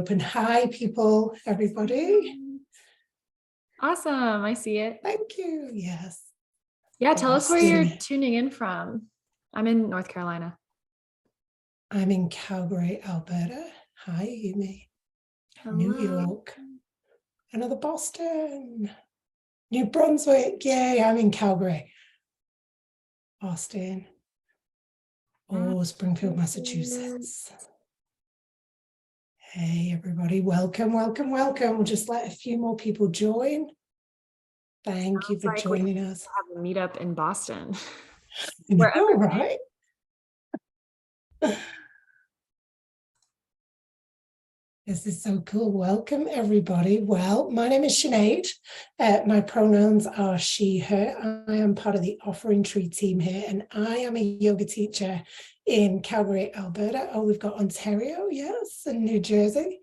open. Hi, people, everybody. Awesome. I see it. Thank you. Yes. Yeah. Tell us where Boston. you're tuning in from. I'm in North Carolina. I'm in Calgary, Alberta. Hi, Yumi. Hello. New York. Another Boston. New Brunswick. Yay, I'm in Calgary. Boston. Oh, Springfield, Massachusetts. Hey, everybody. Welcome, welcome, welcome. We'll just let a few more people join. Thank you for joining us. Have a meetup in Boston. All right. This is so cool. Welcome, everybody. Well, my name is Sinead. My pronouns are she, her. I am part of the Offering Tree team here, and I am a yoga teacher in Calgary, Alberta. Oh, we've got Ontario, yes, and New Jersey.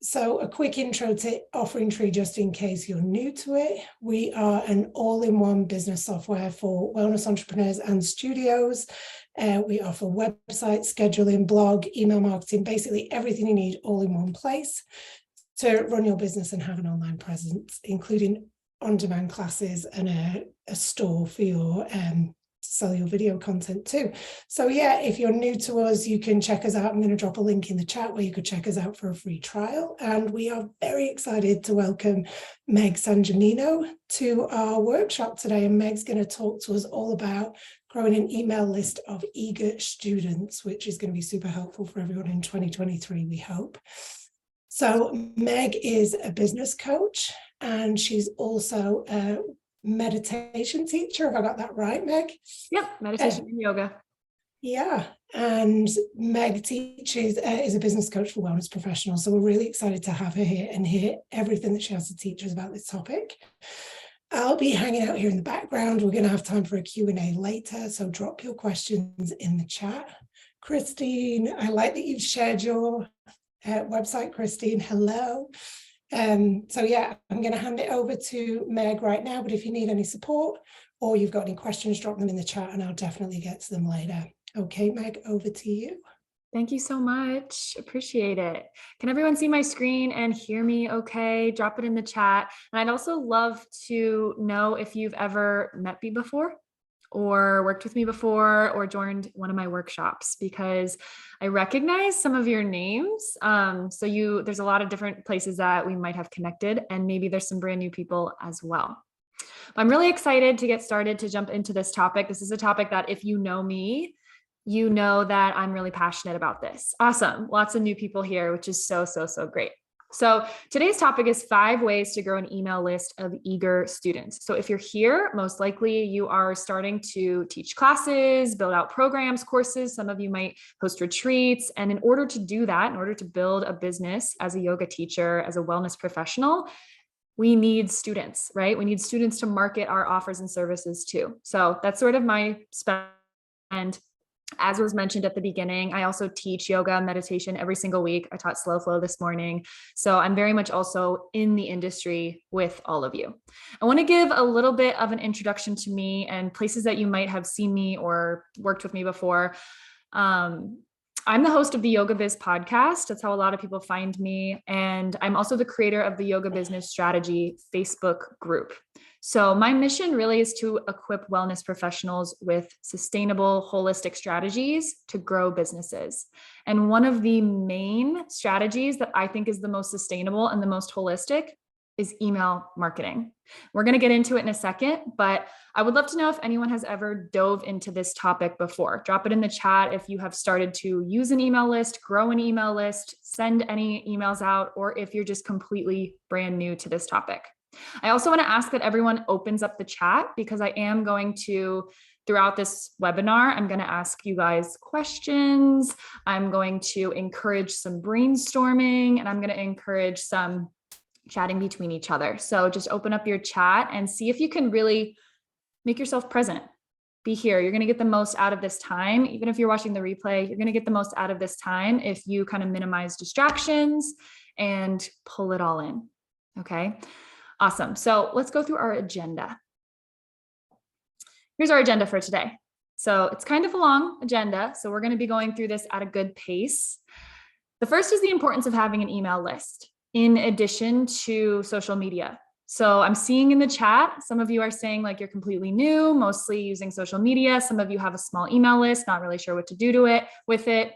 So a quick intro to Offering Tree, just in case you're new to it. We are an all-in-one business software for wellness entrepreneurs and studios. We offer website scheduling, blog, email marketing, basically everything you need all in one place to run your business and have an online presence, including on-demand classes and a store for your sell your video content too. So yeah, if you're new to us, you can check us out. I'm going to drop a link in the chat where you could check us out for a free trial. And we are very excited to welcome Meg Sangimino to our workshop today. And Meg's going to talk to us all about growing an email list of eager students, which is going to be super helpful for everyone in 2023, we hope. So Meg is a business coach, and she's also a meditation teacher. Have I got that right, Meg? Yep, meditation and yoga. Yeah, and Meg teaches, is a business coach for wellness professionals. So we're really excited to have her here and hear everything that she has to teach us about this topic. I'll be hanging out here in the background. We're going to have time for a Q&A later, so drop your questions in the chat. Christine, I like that you've shared your website, Christine. Hello. So yeah, I'm going to hand it over to Meg right now, but if you need any support or you've got any questions, drop them in the chat and I'll definitely get to them later. Okay, Meg, over to you. Thank you so much. Appreciate it. Can everyone see my screen and hear me okay? Drop it in the chat. And I'd also love to know if you've ever met me before or worked with me before or joined one of my workshops, because I recognize some of your names. There's a lot of different places that we might have connected, and maybe there's some brand new people as well. I'm really excited to get started, to jump into this topic. This is a topic that if you know me, you know that I'm really passionate about this. Awesome. Lots of new people here, which is so great. So today's topic is 5 ways to grow an email list of eager students. So if you're here, most likely you are starting to teach classes, build out programs, courses. Some of you might host retreats. And in order to do that, in order to build a business as a yoga teacher, as a wellness professional, we need students, right? We need students to market our offers and services to. So that's sort of my specialty. And as was mentioned at the beginning, I also teach yoga, meditation every single week. I taught slow flow this morning. So I'm very much also in the industry with all of you. I want to give a little bit of an introduction to me and places that you might have seen me or worked with me before. I'm the host of the Yoga Biz podcast. That's how a lot of people find me. And I'm also the creator of the Yoga Business Strategy Facebook group. So my mission really is to equip wellness professionals with sustainable, holistic strategies to grow businesses. And one of the main strategies that I think is the most sustainable and the most holistic is email marketing. We're going to get into it in a second, but I would love to know if anyone has ever dove into this topic before. Drop it in the chat if you have started to use an email list, grow an email list, send any emails out, or if you're just completely brand new to this topic. I also want to ask that everyone opens up the chat, because I am going to, throughout this webinar, I'm going to ask you guys questions. I'm going to encourage some brainstorming, and I'm going to encourage some chatting between each other. So just open up your chat and see if you can really make yourself present. Be here. You're going to get the most out of this time. Even if you're watching the replay, you're going to get the most out of this time if you kind of minimize distractions and pull it all in. Okay. Awesome. So let's go through our agenda. Here's our agenda for today. So it's kind of a long agenda, so we're going to be going through this at a good pace. The first is the importance of having an email list in addition to social media. So I'm seeing in the chat, some of you are saying like you're completely new, mostly using social media. Some of you have a small email list, not really sure what to do with it,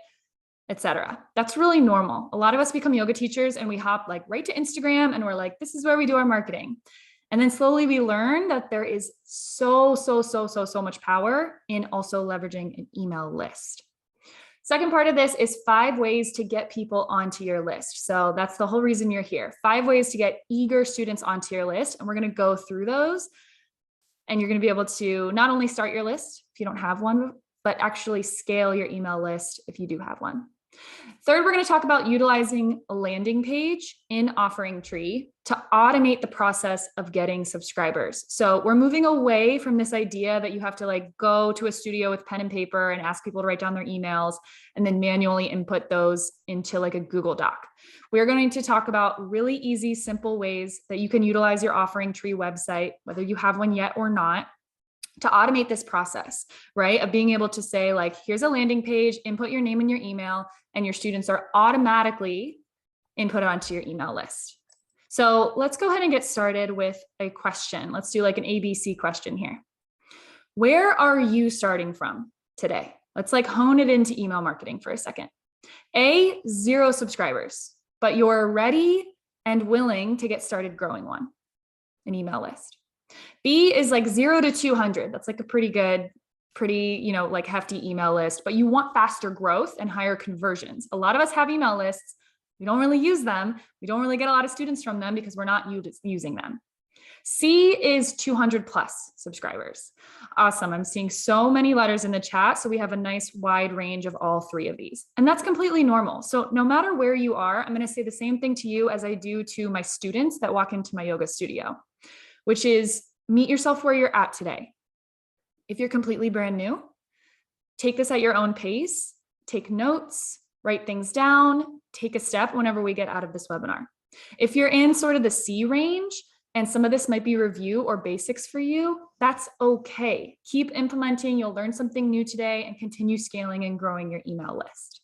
etc. That's really normal. A lot of us become yoga teachers and we hop like right to Instagram and we're like, this is where we do our marketing. And then slowly we learn that there is so much power in also leveraging an email list. Second part of this is 5 ways to get people onto your list. So that's the whole reason you're here. 5 ways to get eager students onto your list. And we're going to go through those. And you're going to be able to not only start your list if you don't have one, but actually scale your email list if you do have one. Third, we're going to talk about utilizing a landing page in Offering Tree to automate the process of getting subscribers. So we're moving away from this idea that you have to like go to a studio with pen and paper and ask people to write down their emails and then manually input those into like a Google Doc. We're going to talk about really easy, simple ways that you can utilize your Offering Tree website, whether you have one yet or not, to automate this process, right? Of being able to say like, here's a landing page, input your name and your email, and your students are automatically inputted onto your email list. So let's go ahead and get started with a question. Let's do like an ABC question here. Where are you starting from today? Let's like hone it into email marketing for a second. A, 0 subscribers, but you're ready and willing to get started growing one, an email list. B is like 0 to 200. That's like a pretty good, like hefty email list, but you want faster growth and higher conversions. A lot of us have email lists. We don't really use them. We don't really get a lot of students from them because we're not using them. C is 200 plus subscribers. Awesome. I'm seeing so many letters in the chat. So we have a nice wide range of all 3 of these. And that's completely normal. So no matter where you are, I'm going to say the same thing to you as I do to my students that walk into my yoga studio, which is meet yourself where you're at today. If you're completely brand new, take this at your own pace, take notes, write things down, take a step whenever we get out of this webinar. If you're in sort of the C range and some of this might be review or basics for you, that's okay. Keep implementing, you'll learn something new today and continue scaling and growing your email list.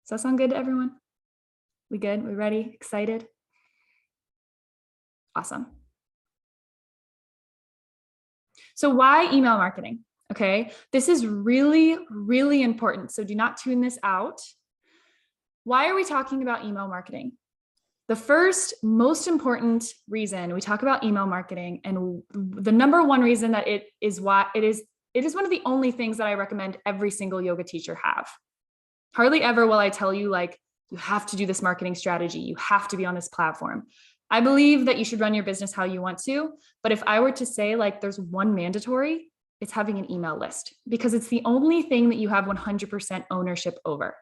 Does that sound good to everyone? We good? We ready? Excited? Awesome. So why email marketing? Okay, this is really, really important. So do not tune this out. Why are we talking about email marketing? The first most important reason we talk about email marketing, and the number one reason that it is one of the only things that I recommend every single yoga teacher have. Hardly ever will I tell you like, you have to do this marketing strategy. You have to be on this platform. I believe that you should run your business how you want to. But if I were to say like there's one mandatory, it's having an email list because it's the only thing that you have 100% ownership over.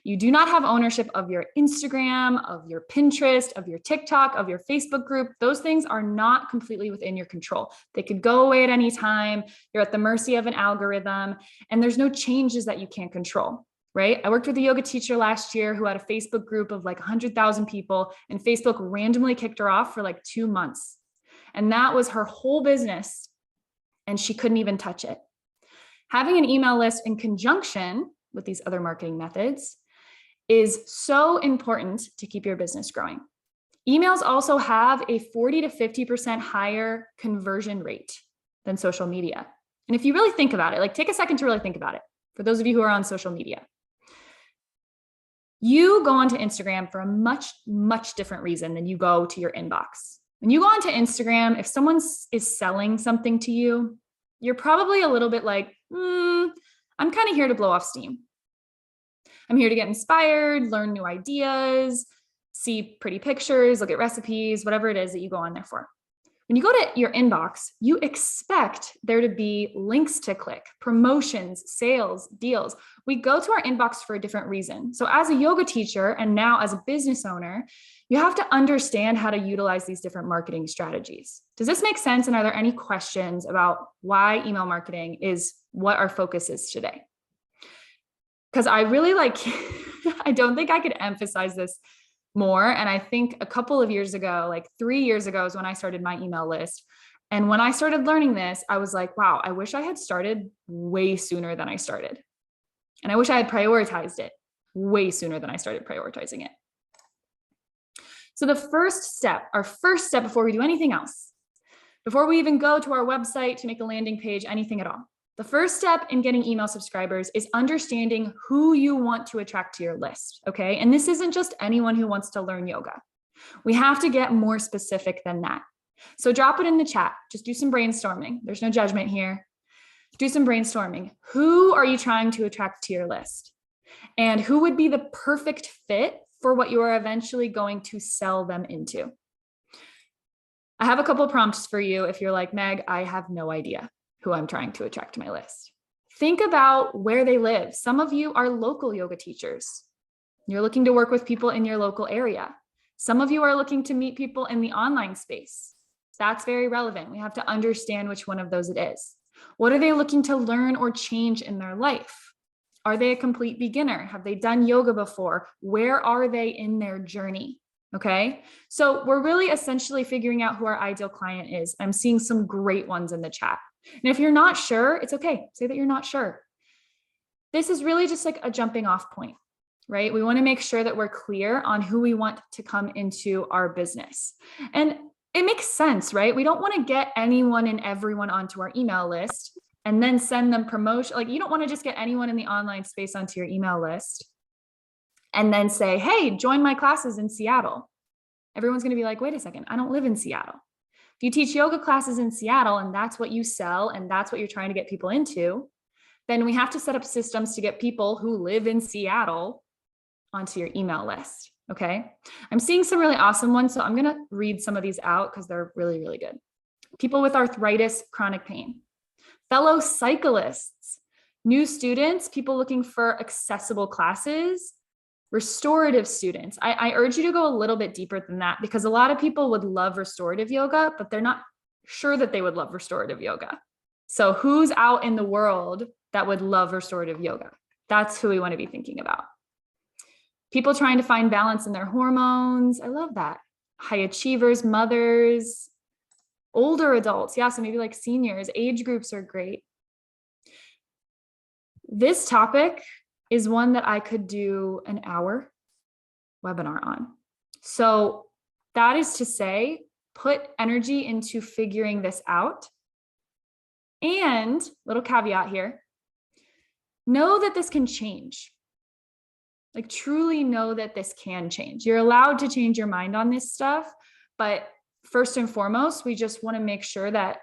You do not have ownership of your Instagram, of your Pinterest, of your TikTok, of your Facebook group. Those things are not completely within your control. They could go away at any time. You're at the mercy of an algorithm, and there's no changes that you can't control. Right? I worked with a yoga teacher last year who had a Facebook group of like 100,000 people, and Facebook randomly kicked her off for like 2 months. And that was her whole business. And she couldn't even touch it. Having an email list in conjunction with these other marketing methods is so important to keep your business growing. Emails also have a 40 to 50% higher conversion rate than social media. And if you really think about it, like take a second to really think about it. For those of you who are on social media, you go onto Instagram for a much different reason than you go to your inbox. When you go onto Instagram, if someone is selling something to you, you're probably a little bit like, I'm kind of here to blow off steam. I'm here to get inspired, learn new ideas, see pretty pictures, look at recipes, whatever it is that you go on there for. When you go to your inbox, you expect there to be links to click, promotions, sales, deals. We go to our inbox for a different reason. So as a yoga teacher and now as a business owner, you have to understand how to utilize these different marketing strategies. Does this make sense? And are there any questions about why email marketing is what our focus is today? Because I really I don't think I could emphasize this more. And I think a couple of years ago, like 3 years ago is when I started my email list. And when I started learning this, I was like, wow, I wish I had started way sooner than I started. And I wish I had prioritized it way sooner than I started prioritizing it. So the first step, our first step before we do anything else, before we even go to our website to make a landing page, anything at all, the first step in getting email subscribers is understanding who you want to attract to your list, okay? And this isn't just anyone who wants to learn yoga. We have to get more specific than that. So drop it in the chat. Just do some brainstorming. There's no judgment here. Do some brainstorming. Who are you trying to attract to your list? And who would be the perfect fit for what you are eventually going to sell them into? I have a couple prompts for you if you're like, Meg, I have no idea who I'm trying to attract to my list. Think about where they live. Some of you are local yoga teachers. You're looking to work with people in your local area. Some of you are looking to meet people in the online space. That's very relevant. We have to understand which one of those it is. What are they looking to learn or change in their life? Are they a complete beginner? Have they done yoga before? Where are they in their journey? Okay, so we're really essentially figuring out who our ideal client is. I'm seeing some great ones in the chat. And if you're not sure, it's okay. Say that you're not sure. This is really just like a jumping off point, right? We want to make sure that we're clear on who we want to come into our business. And it makes sense, right? We don't want to get anyone and everyone onto our email list and then send them promotion. Like, you don't want to just get anyone in the online space onto your email list and then say, hey, join my classes in Seattle. Everyone's going to be like, wait a second, I don't live in Seattle. If you teach yoga classes in Seattle and that's what you sell and that's what you're trying to get people into, then we have to set up systems to get people who live in Seattle onto your email list. Okay. I'm seeing some really awesome ones. So I'm going to read some of these out because they're really, really good. People with arthritis, chronic pain, fellow cyclists, new students, people looking for accessible classes, restorative students. I urge you to go a little bit deeper than that because a lot of people would love restorative yoga, but they're not sure that they would love restorative yoga. So who's out in the world that would love restorative yoga? That's who we want to be thinking about. People trying to find balance in their hormones. I love that. High achievers, mothers, older adults. Yeah, so maybe like seniors, age groups are great. This topic is one that I could do an hour webinar on. So that is to say, put energy into figuring this out. And little caveat here, know that this can change. Like, truly know that this can change. You're allowed to change your mind on this stuff, but first and foremost, we just want to make sure that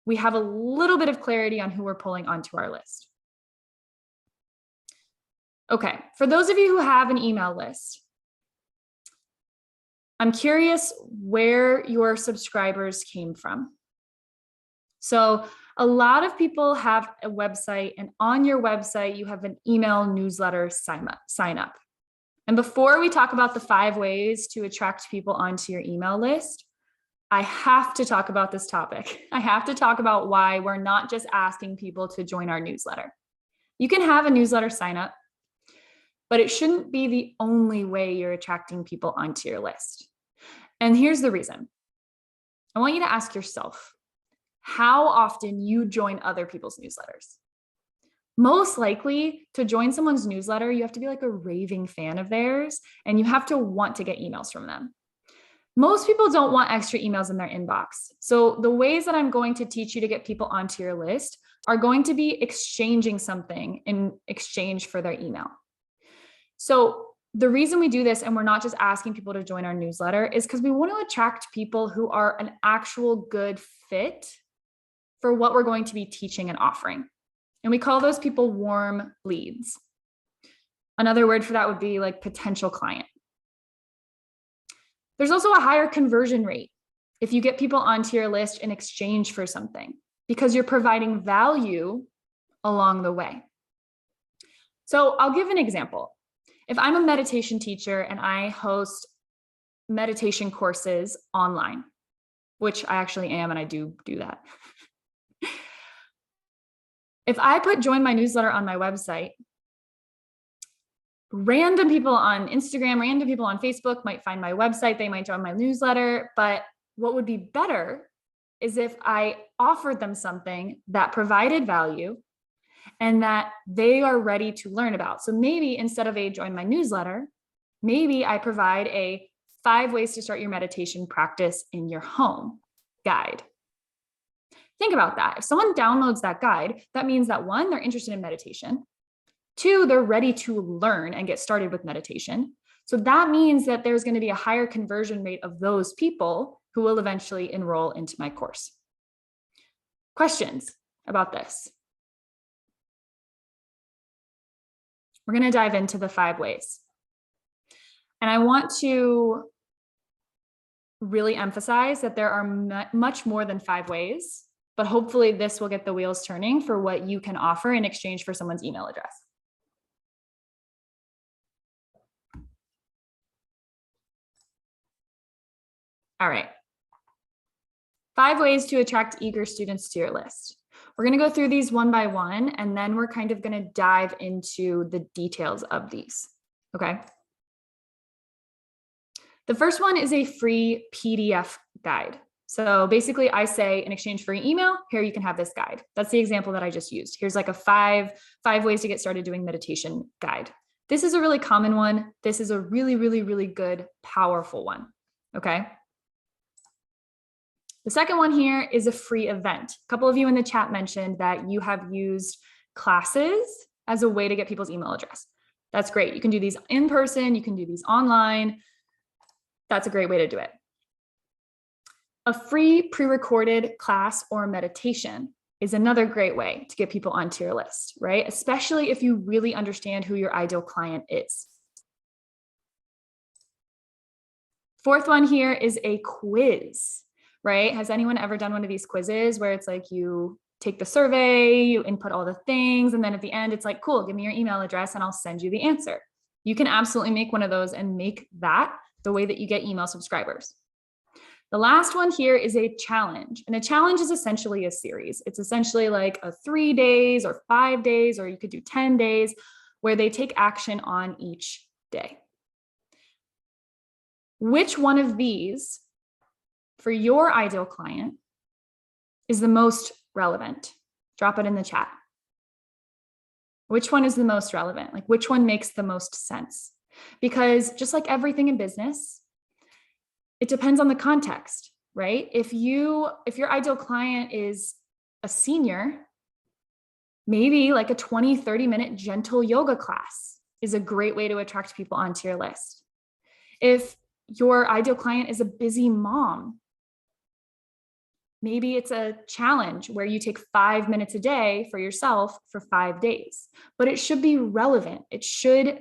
we have a little bit of clarity on who we're pulling onto our list. Okay, for those of you who have an email list, I'm curious where your subscribers came from. So a lot of people have a website, and on your website, you have an email newsletter sign up. And before we talk about the 5 ways to attract people onto your email list, I have to talk about this topic. I have to talk about why we're not just asking people to join our newsletter. You can have a newsletter sign up, but it shouldn't be the only way you're attracting people onto your list. And here's the reason. I want you to ask yourself how often you join other people's newsletters. Most likely, to join someone's newsletter, you have to be like a raving fan of theirs, and you have to want to get emails from them. Most people don't want extra emails in their inbox. So the ways that I'm going to teach you to get people onto your list are going to be exchanging something in exchange for their email. So the reason we do this, and we're not just asking people to join our newsletter, is because we want to attract people who are an actual good fit for what we're going to be teaching and offering. And we call those people warm leads. Another word for that would be like potential client. There's also a higher conversion rate if you get people onto your list in exchange for something, because you're providing value along the way. So I'll give an example. If I'm a meditation teacher and I host meditation courses online, which I actually am, and I do that. If I put join my newsletter on my website, random people on Instagram, random people on Facebook might find my website, they might join my newsletter, but what would be better is if I offered them something that provided value and that they are ready to learn about. So maybe instead of a join my newsletter, maybe I provide a 5 ways to start your meditation practice in your home guide. Think about that. If someone downloads that guide, that means that 1, they're interested in meditation. 2, they're ready to learn and get started with meditation. So that means that there's going to be a higher conversion rate of those people who will eventually enroll into my course. Questions about this? We're going to dive into the 5 ways. And I want to really emphasize that there are much more than 5 ways, but hopefully this will get the wheels turning for what you can offer in exchange for someone's email address. All right. 5 ways to attract eager students to your list. We're going to go through these one by one, and then we're kind of going to dive into the details of these. Okay. The first one is a free PDF guide. So basically I say in exchange for your email, here you can have this guide. That's the example that I just used. Here's like a five ways to get started doing meditation guide. This is a really common one. This is a really, really, really good, powerful one. Okay. The second one here is a free event. A couple of you in the chat mentioned that you have used classes as a way to get people's email address. That's great. You can do these in person. You can do these online. That's a great way to do it. A free pre-recorded class or meditation is another great way to get people onto your list, right? Especially if you really understand who your ideal client is. Fourth one here is a quiz, right? Has anyone ever done one of these quizzes where it's like you take the survey, you input all the things, and then at the end, it's like, cool, give me your email address and I'll send you the answer. You can absolutely make one of those and make that the way that you get email subscribers. The last one here is a challenge. And a challenge is essentially a series. It's essentially like a 3 days or 5 days, or you could do 10 days where they take action on each day. Which one of these for your ideal client is the most relevant? Drop it in the chat. Which one is the most relevant? Like which one makes the most sense? Because just like everything in business, it depends on the context, right? If your ideal client is a senior, maybe like a 20, 30-minute gentle yoga class is a great way to attract people onto your list. If your ideal client is a busy mom, maybe it's a challenge where you take 5 minutes a day for yourself for 5 days, but it should be relevant. It should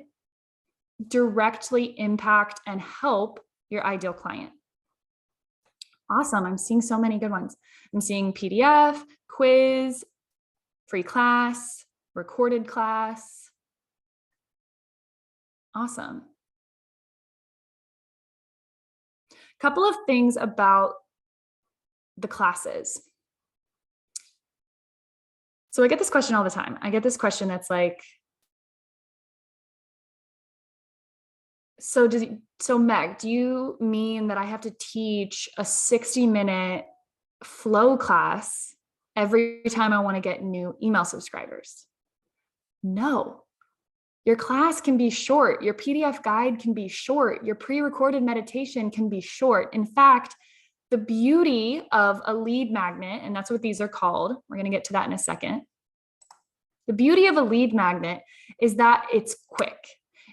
directly impact and help your ideal client. Awesome. I'm seeing so many good ones. I'm seeing PDF, quiz, free class, recorded class. Awesome. Couple of things about the classes. So I get this question all the time. I get this question that's like, so Meg, do you mean that I have to teach a 60-minute flow class every time I want to get new email subscribers? No. Your class can be short. Your PDF guide can be short. Your pre-recorded meditation can be short. In fact, the beauty of a lead magnet, and that's what these are called, we're going to get to that in a second. The beauty of a lead magnet is that it's quick.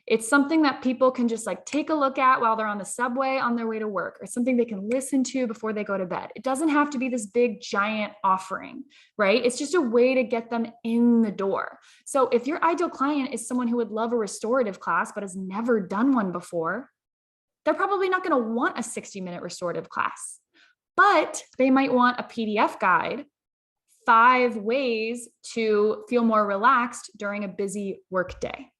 It's something that people can just like take a look at while they're on the subway on their way to work, or something they can listen to before they go to bed. It doesn't have to be this big giant offering, right? It's just a way to get them in the door. So if your ideal client is someone who would love a restorative class, but has never done one before, they're probably not going to want a 60-minute restorative class, but they might want a PDF guide, 5 ways to feel more relaxed during a busy work day.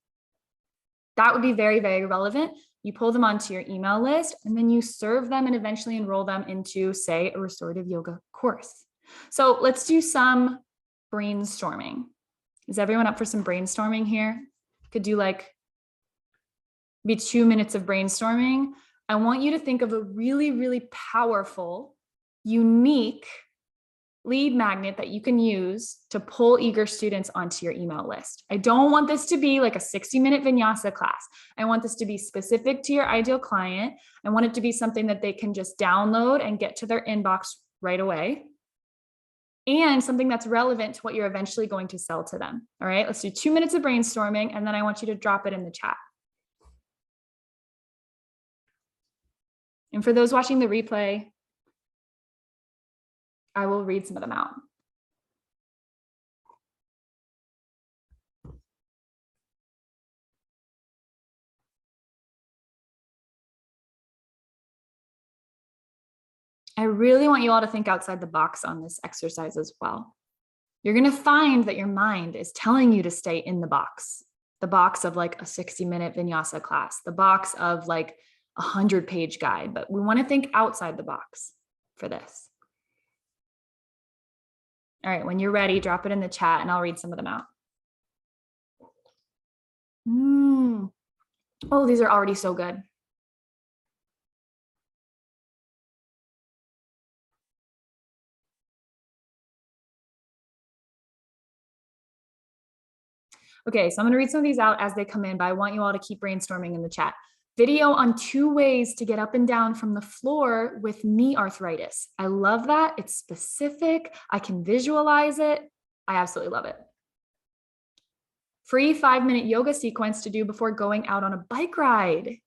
That would be very, very relevant. You pull them onto your email list and then you serve them and eventually enroll them into, say, a restorative yoga course. So let's do some brainstorming. Is everyone up for some brainstorming here? Could do like maybe 2 minutes of brainstorming. I want you to think of a really, really powerful, unique lead magnet that you can use to pull eager students onto your email list. I don't want this to be like a 60-minute vinyasa class. I want this to be specific to your ideal client. I want it to be something that they can just download and get to their inbox right away, and something that's relevant to what you're eventually going to sell to them. All right, let's do 2 minutes of brainstorming, and then I want you to drop it in the chat. And for those watching the replay, I will read some of them out. I really want you all to think outside the box on this exercise as well. You're going to find that your mind is telling you to stay in the box of like a 60-minute vinyasa class, the box of like a 100-page guide, but we want to think outside the box for this. All right, when you're ready, drop it in the chat and I'll read some of them out. Oh, these are already so good. Okay, so I'm going to read some of these out as they come in, but I want you all to keep brainstorming in the chat. Video on 2 ways to get up and down from the floor with knee arthritis. I love that. It's specific. I can visualize it. I absolutely love it. Free 5-minute yoga sequence to do before going out on a bike ride.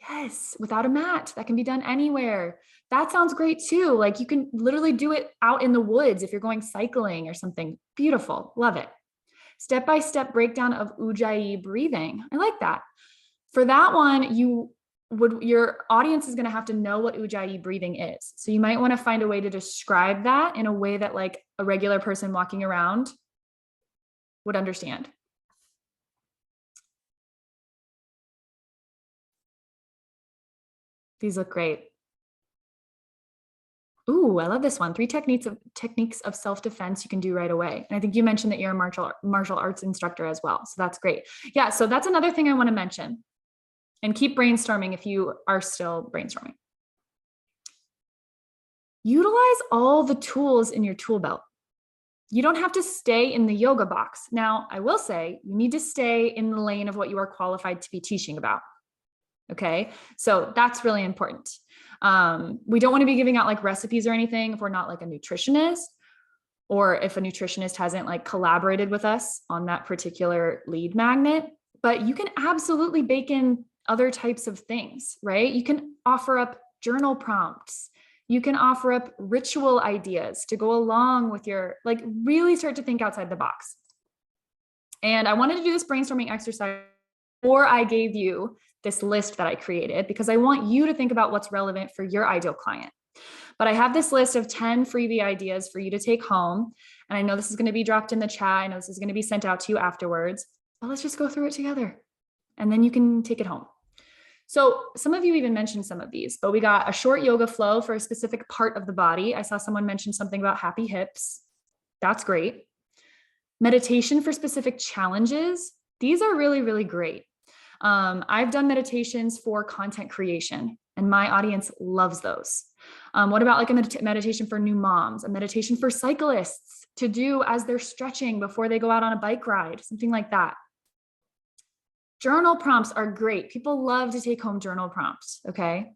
Yes, without a mat. That can be done anywhere. That sounds great too. Like you can literally do it out in the woods if you're going cycling or something. Beautiful. Love it. Step-by-step breakdown of Ujjayi breathing. I like that. For that one, your audience is going to have to know what Ujjayi breathing is. So you might want to find a way to describe that in a way that like a regular person walking around would understand. These look great. Ooh, I love this one. 3 techniques of self-defense you can do right away. And I think you mentioned that you're a martial arts instructor as well. So that's great. Yeah, so that's another thing I want to mention. And keep brainstorming if you are still brainstorming. Utilize all the tools in your tool belt. You don't have to stay in the yoga box. Now, I will say you need to stay in the lane of what you are qualified to be teaching about. Okay, so that's really important. We don't want to be giving out like recipes or anything if we're not like a nutritionist, or if a nutritionist hasn't like collaborated with us on that particular lead magnet. But you can absolutely bake in other types of things, right? You can offer up journal prompts. You can offer up ritual ideas to go along with your, like really start to think outside the box. And I wanted to do this brainstorming exercise before I gave you this list that I created, because I want you to think about what's relevant for your ideal client. But I have this list of 10 freebie ideas for you to take home. And I know this is going to be dropped in the chat. I know this is going to be sent out to you afterwards, but let's just go through it together and then you can take it home. So some of you even mentioned some of these, but we got a short yoga flow for a specific part of the body. I saw someone mention something about happy hips. That's great. Meditation for specific challenges. These are really, really great. I've done meditations for content creation and my audience loves those. What about like a meditation for new moms, a meditation for cyclists to do as they're stretching before they go out on a bike ride, something like that. Journal prompts are great. People love to take home journal prompts, okay?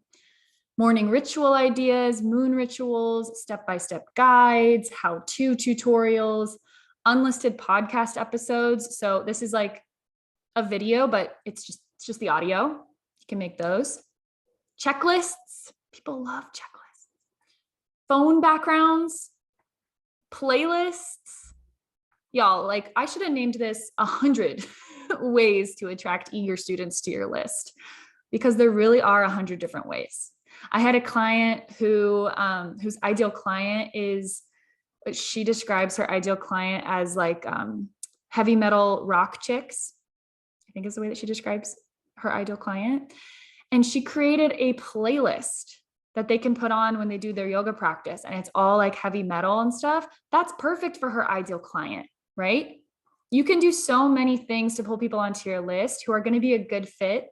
Morning ritual ideas, moon rituals, step-by-step guides, how-to tutorials, unlisted podcast episodes. So this is like a video, but it's just the audio. You can make those. Checklists. People love checklists. Phone backgrounds, playlists. Y'all, like I should have named this 100 ways to attract eager students to your list, because there really are 100 different ways. I had a client who whose ideal client is, she describes her ideal client as like heavy metal rock chicks, I think is the way that she describes her ideal client. And she created a playlist that they can put on when they do their yoga practice. And it's all like heavy metal and stuff. That's perfect for her ideal client, right? You can do so many things to pull people onto your list who are going to be a good fit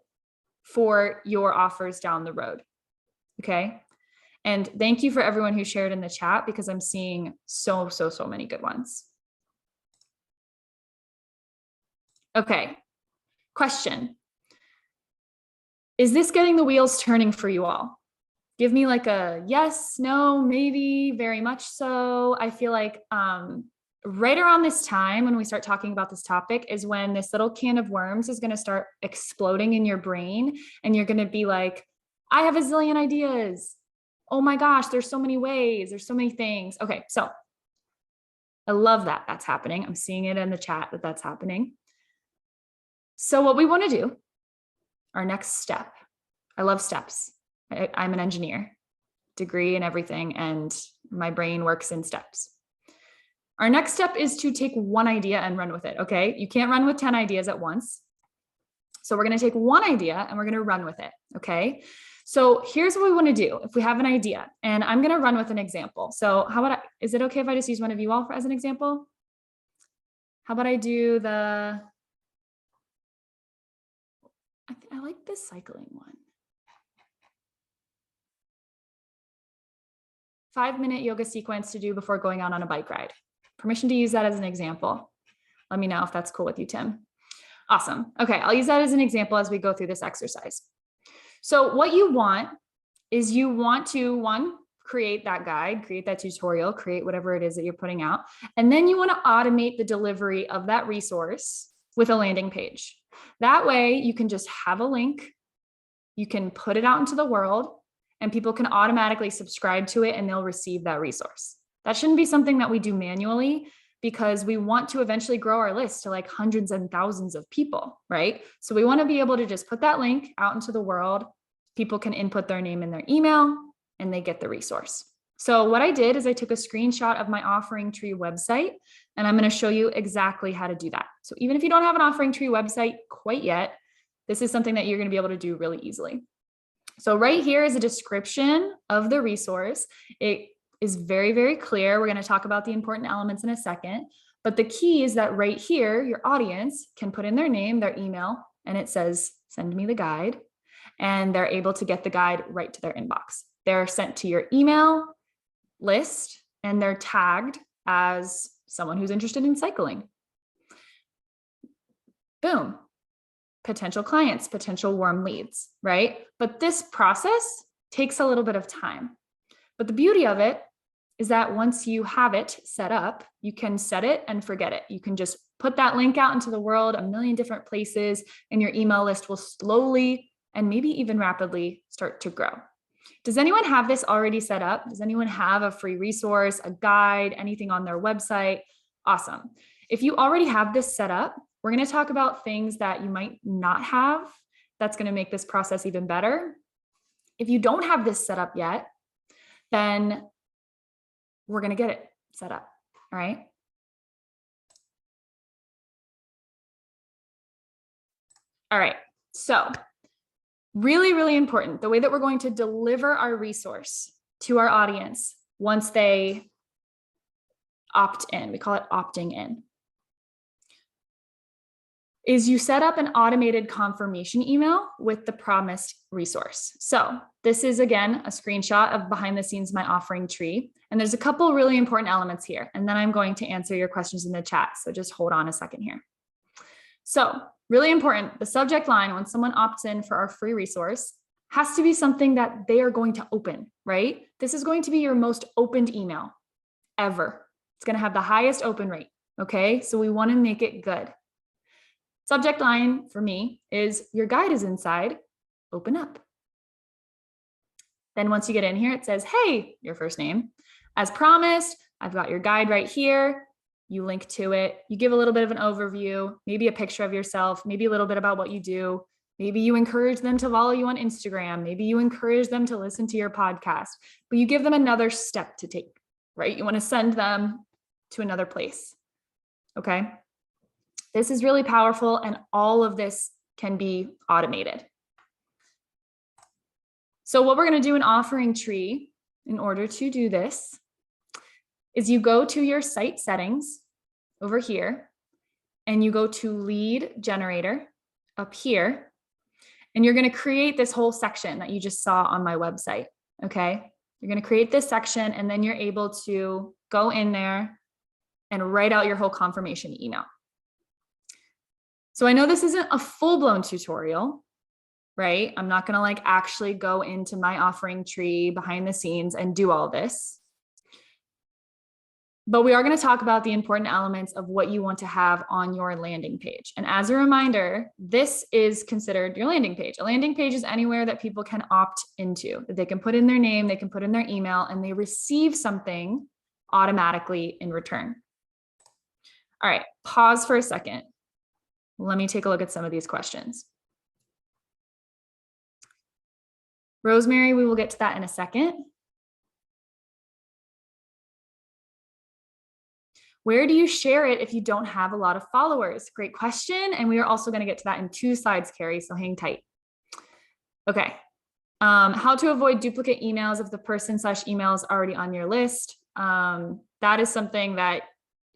for your offers down the road. Okay. And thank you for everyone who shared in the chat, because I'm seeing so many good ones. Okay, question. Is this getting the wheels turning for you all? Give me like a yes, no, maybe, very much so. I feel like right around this time when we start talking about this topic is when this little can of worms is going to start exploding in your brain, and you're going to be like, I have a zillion ideas. Oh my gosh, there's so many ways. There's so many things. Okay, so I love that that's happening. I'm seeing it in the chat that that's happening. So what we want to do, our next step, I love steps. I'm an engineer, degree and everything, and my brain works in steps. Our next step is to take one idea and run with it, okay? You can't run with 10 ideas at once. So we're gonna take one idea and we're gonna run with it, okay? So here's what we wanna do if we have an idea, and I'm gonna run with an example. So how about, is it okay if I just use one of you all as an example? How about I do the, I like this cycling one. 5-minute yoga sequence to do before going out on a bike ride. Permission to use that as an example. Let me know if that's cool with you, Tim. Awesome. Okay, I'll use that as an example as we go through this exercise. So what you want is you want to, one, create that guide, create that tutorial, create whatever it is that you're putting out. And then you want to automate the delivery of that resource with a landing page. That way you can just have a link, you can put it out into the world, and people can automatically subscribe to it and they'll receive that resource. That shouldn't be something that we do manually, because we want to eventually grow our list to like hundreds and thousands of people, right? So we want to be able to just put that link out into the world. People can input their name and their email and they get the resource. So what I did is I took a screenshot of my Offering Tree website, and I'm going to show you exactly how to do that. So even if you don't have an Offering Tree website quite yet, this is something that you're going to be able to do really easily. So right here is a description of the resource. It is very clear. We're going to talk about the important elements in a second, but the key is that right here, your audience can put in their name, their email, and it says, send me the guide. And they're able to get the guide right to their inbox. They're sent to your email list and they're tagged as someone who's interested in cycling. Boom. Potential clients, potential warm leads, right? But this process takes a little bit of time. But the beauty of it is that once you have it set up, you can set it and forget it. You can just put that link out into the world, a million different places, and your email list will slowly and maybe even rapidly start to grow. Does anyone have this already set up? Does anyone have a free resource, a guide, anything on their website? Awesome. If you already have this set up, we're going to talk about things that you might not have. That's going to make this process even better. If you don't have this set up yet, then we're going to get it set up. All right. All right. So really important, the way that we're going to deliver our resource to our audience once they opt in, we call it opting in, is you set up an automated confirmation email with the promised resource. So this is, again, a screenshot of behind the scenes my Offering Tree. And there's a couple really important elements here. And then I'm going to answer your questions in the chat. So just hold on a second here. So really important, the subject line, when someone opts in for our free resource, has to be something that they are going to open, right? This is going to be your most opened email ever. It's going to have the highest open rate. Okay. So we want to make it good. Subject line for me is your guide is inside, open up. Then once you get in here, it says, hey, your first name. As promised, I've got your guide right here. You link to it. You give a little bit of an overview, maybe a picture of yourself, maybe a little bit about what you do. Maybe you encourage them to follow you on Instagram. Maybe you encourage them to listen to your podcast, but you give them another step to take, right? You want to send them to another place. Okay. This is really powerful, and all of this can be automated. So what we're going to do in Offering Tree in order to do this is you go to your site settings over here and you go to lead generator up here, and you're going to create this whole section that you just saw on my website. Okay. You're going to create this section, and then you're able to go in there and write out your whole confirmation email. So I know this isn't a full-blown tutorial, right? I'm not going to like actually go into my offering tree behind the scenes and do all this. But we are going to talk about the important elements of what you want to have on your landing page. And as a reminder, this is considered your landing page. A landing page is anywhere that people can opt into, that they can put in their name, they can put in their email, and they receive something automatically in return. All right, pause for a second. Let me take a look at some of these questions. Rosemary, we will get to that in a second. Where do you share it if you don't have a lot of followers? Great question. And we are also going to get to that in 2 slides, Carrie, so hang tight. Okay. How to avoid duplicate emails if the person/email is already on your list. That is something that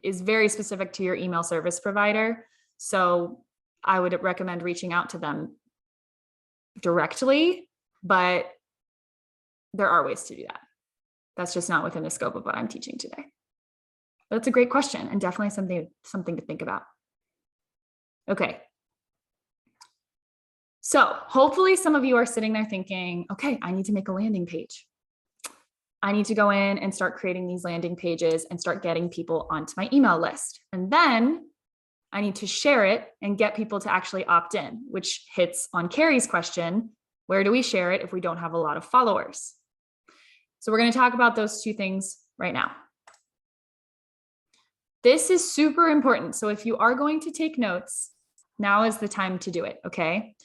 is very specific to your email service provider. So I would recommend reaching out to them directly, but there are ways to do that. That's just not within the scope of what I'm teaching today. That's a great question and definitely something to think about. Okay. So hopefully some of you are sitting there thinking, okay, I need to make a landing page. I need to go in and start creating these landing pages and start getting people onto my email list. And then I need to share it and get people to actually opt in, which hits on Carrie's question, where do we share it if we don't have a lot of followers? So we're going to talk about those 2 things right now. This is super important. So if you are going to take notes, now is the time to do it, okay?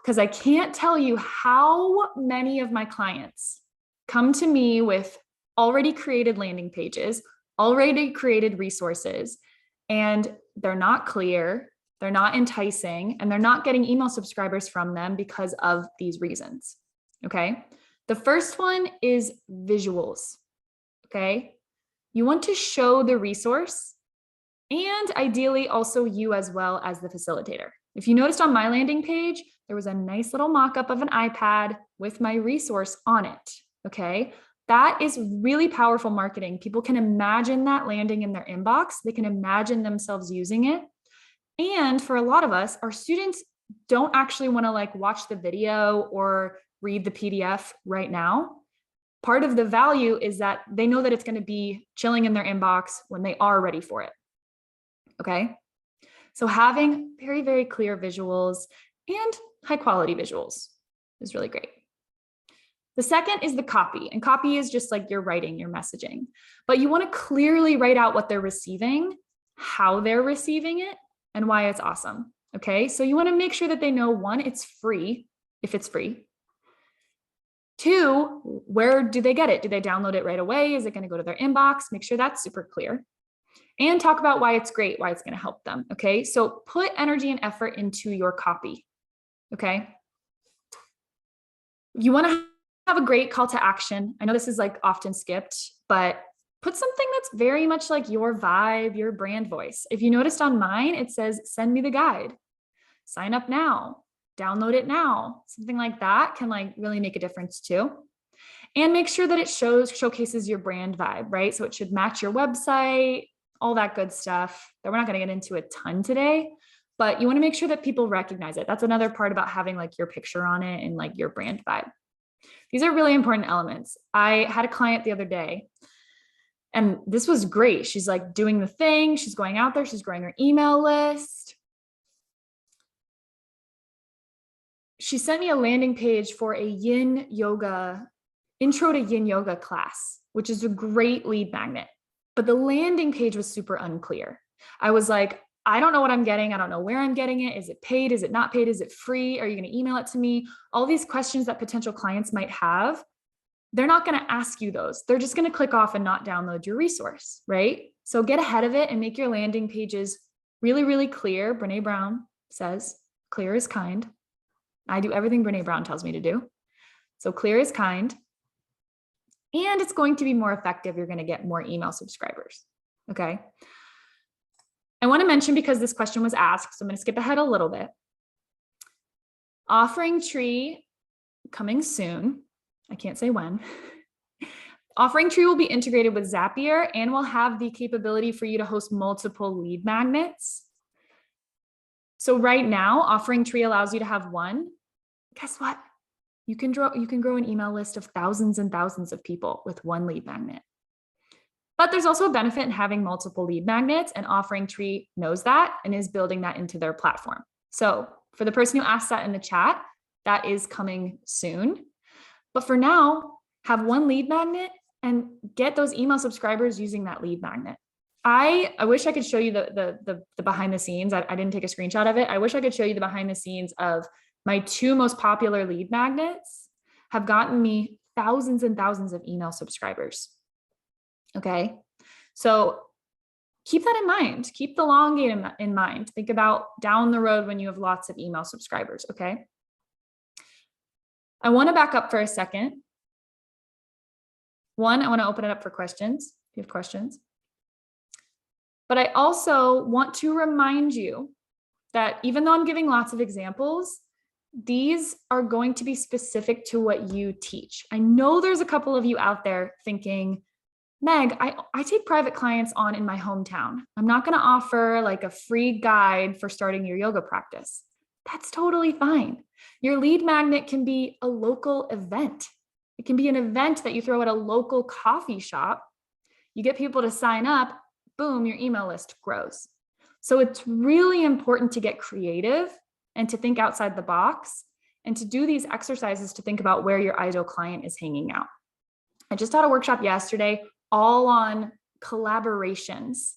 Because I can't tell you how many of my clients come to me with already created landing pages, already created resources, and they're not clear, they're not enticing, and they're not getting email subscribers from them because of these reasons, okay? The first one is visuals, okay? You want to show the resource and ideally also you as well as the facilitator. If you noticed on my landing page, there was a nice little mock-up of an iPad with my resource on it, okay? That is really powerful marketing. People can imagine that landing in their inbox. They can imagine themselves using it. And for a lot of us, our students don't actually want to like watch the video or read the PDF right now. Part of the value is that they know that it's going to be chilling in their inbox when they are ready for it. Okay. So having very, very clear visuals and high quality visuals is really great. The second is the copy, and copy is just like your writing, your messaging, but you want to clearly write out what they're receiving, how they're receiving it, and why it's awesome. Okay. So you want to make sure that they know, 1, it's free, if it's free. 2, where do they get it? Do they download it right away? Is it going to go to their inbox? Make sure that's super clear. And talk about why it's great, why it's going to help them. Okay. So put energy and effort into your copy. Okay. You want to have a great call to action. I know this is like often skipped, but put something that's very much like your vibe, your brand voice. If you noticed on mine, it says, send me the guide, sign up now, download it now. Something like that can like really make a difference too. And make sure that it showcases your brand vibe, right? So it should match your website, all that good stuff that we're not going to get into a ton today, but you want to make sure that people recognize it. That's another part about having like your picture on it and like your brand vibe. These are really important elements. I had a client the other day and this was great. She's like doing the thing. She's going out there. She's growing her email list. She sent me a landing page for a yin yoga, intro to yin yoga class, which is a great lead magnet. But the landing page was super unclear. I was like, I don't know what I'm getting. I don't know where I'm getting it. Is it paid? Is it not paid? Is it free? Are you going to email it to me? All these questions that potential clients might have, they're not going to ask you those. They're just going to click off and not download your resource, right? So get ahead of it and make your landing pages really, really clear. Brene Brown says, clear is kind. I do everything Brene Brown tells me to do. So clear is kind. And it's going to be more effective. You're going to get more email subscribers. Okay. I want to mention, because this question was asked, so I'm going to skip ahead a little bit. Offering tree coming soon. I can't say when. Offering Tree will be integrated with Zapier and will have the capability for you to host multiple lead magnets. So right now, Offering Tree allows you to have one. Guess what? You can grow an email list of thousands and thousands of people with one lead magnet. But there's also a benefit in having multiple lead magnets, and Offering Tree knows that and is building that into their platform. So for the person who asked that in the chat, that is coming soon. But for now, have one lead magnet and get those email subscribers using that lead magnet. I wish I could show you the behind the scenes. I didn't take a screenshot of it. I wish I could show you the behind the scenes of my 2 most popular lead magnets have gotten me thousands and thousands of email subscribers. Okay. So keep that in mind. Keep the long game in mind. Think about down the road when you have lots of email subscribers. Okay. I want to back up for a second. One, I want to open it up for questions. If you have questions. But I also want to remind you that even though I'm giving lots of examples, these are going to be specific to what you teach. I know there's a couple of you out there thinking, Meg, I take private clients on in my hometown. I'm not going to offer like a free guide for starting your yoga practice. That's totally fine. Your lead magnet can be a local event. It can be an event that you throw at a local coffee shop. You get people to sign up, boom, your email list grows. So it's really important to get creative and to think outside the box and to do these exercises to think about where your ideal client is hanging out. I just taught a workshop yesterday all on collaborations.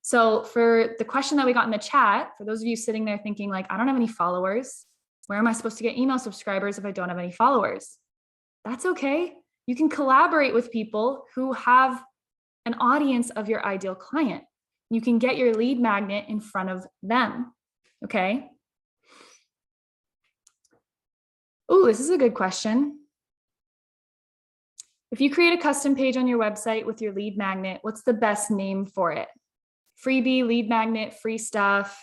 So for the question that we got in the chat, for those of you sitting there thinking like, I don't have any followers, where am I supposed to get email subscribers if I don't have any followers? That's okay. You can collaborate with people who have an audience of your ideal client. You can get your lead magnet in front of them. Okay. Oh, this is a good question. If you create a custom page on your website with your lead magnet, what's the best name for it? Freebie, lead magnet, free stuff.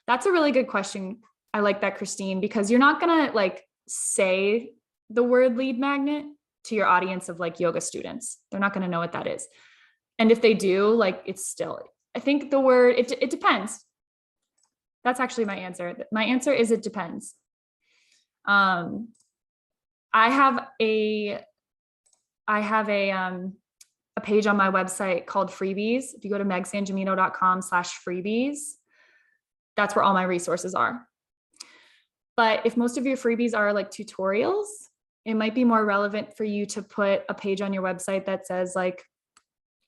That's a really good question. I like that, Christine, because you're not going to like say the word lead magnet to your audience of like yoga students. They're not going to know what that is. And if they do, like it's still, I think the word, it depends. That's actually my answer. My answer is it depends. I have a page on my website called Freebies. If you go to megsangimino.com/freebies, that's where all my resources are. But if most of your freebies are like tutorials, it might be more relevant for you to put a page on your website that says like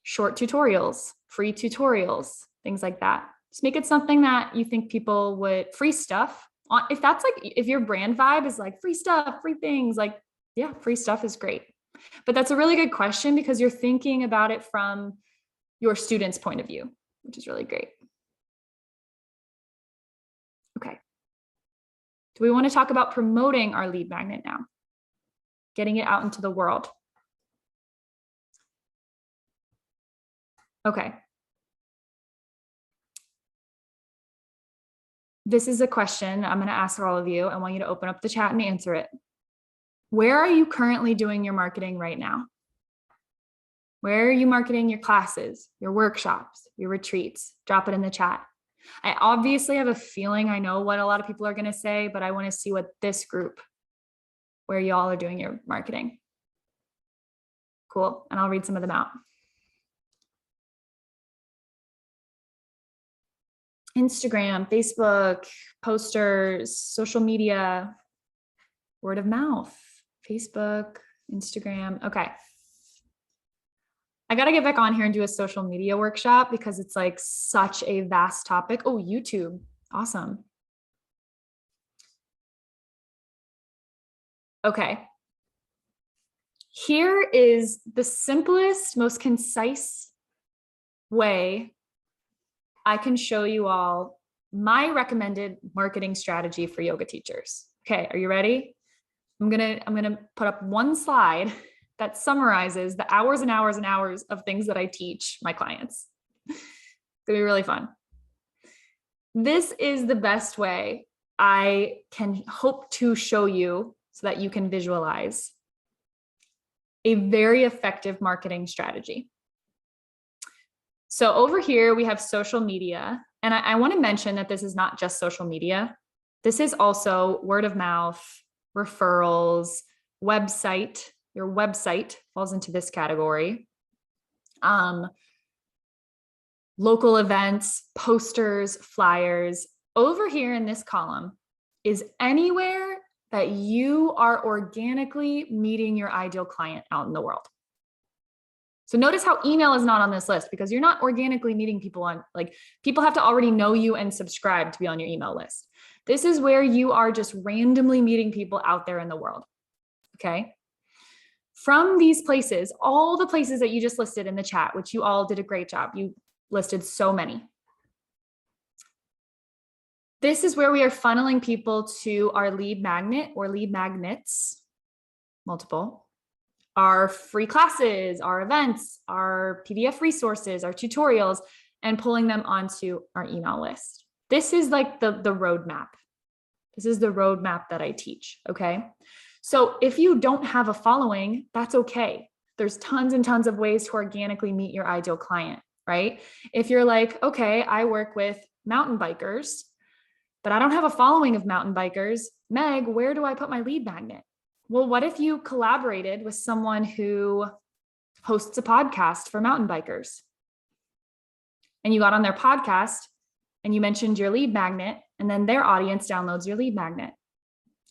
short tutorials, free tutorials, things like that. Just make it something that you think people would, free stuff. If that's like, if your brand vibe is like free stuff, free things, like, yeah, free stuff is great. But that's a really good question because you're thinking about it from your student's point of view, which is really great. Okay. Do we want to talk about promoting our lead magnet now? Getting it out into the world. Okay. This is a question I'm going to ask all of you. I want you to open up the chat and answer it. Where are you currently doing your marketing right now? Where are you marketing your classes, your workshops, your retreats? Drop it in the chat. I obviously have a feeling I know what a lot of people are going to say, but I want to see what this group, where y'all are doing your marketing. Cool. And I'll read some of them out. Instagram, Facebook, posters, social media, word of mouth, Facebook, Instagram. Okay. I got to get back on here and do a social media workshop because it's like such a vast topic. Oh, YouTube. Awesome. Okay. Here is the simplest, most concise way I can show you all my recommended marketing strategy for yoga teachers. Okay, are you ready? I'm gonna put up one slide that summarizes the hours and hours and hours of things that I teach my clients. It's gonna be really fun. This is the best way I can hope to show you so that you can visualize a very effective marketing strategy. So over here, we have social media. And I want to mention that this is not just social media. This is also word of mouth, referrals, website. Your website falls into this category. Local events, posters, flyers. Over here in this column is anywhere that you are organically meeting your ideal client out in the world. So notice how email is not on this list, because you're not organically meeting people on, like, people have to already know you and subscribe to be on your email list. This is where you are just randomly meeting people out there in the world. Okay. From these places, all the places that you just listed in the chat, which you all did a great job. You listed so many. This is where we are funneling people to our lead magnet or lead magnets, multiple, our free classes, our events, our PDF resources, our tutorials, and pulling them onto our email list. This is like the roadmap. This is the roadmap that I teach, okay? So if you don't have a following, that's okay. There's tons and tons of ways to organically meet your ideal client, right? If you're like, okay, I work with mountain bikers, but I don't have a following of mountain bikers. Meg, where do I put my lead magnet? Well, what if you collaborated with someone who hosts a podcast for mountain bikers? And you got on their podcast and you mentioned your lead magnet, and then their audience downloads your lead magnet.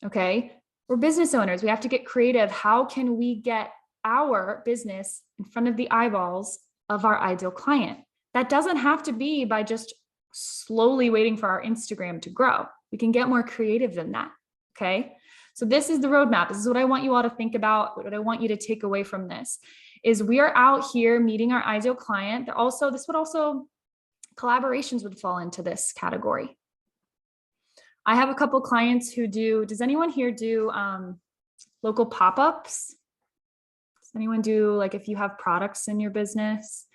Okay. We're business owners. We have to get creative. How can we get our business in front of the eyeballs of our ideal client? That doesn't have to be by just slowly waiting for our Instagram to grow. We can get more creative than that. Okay. So this is the roadmap. This is what I want you all to think about. What I want you to take away from this is we are out here meeting our ideal client. Collaborations would fall into this category. I have a couple clients who does anyone here do local pop-ups? Does anyone do, like, if you have products in your business,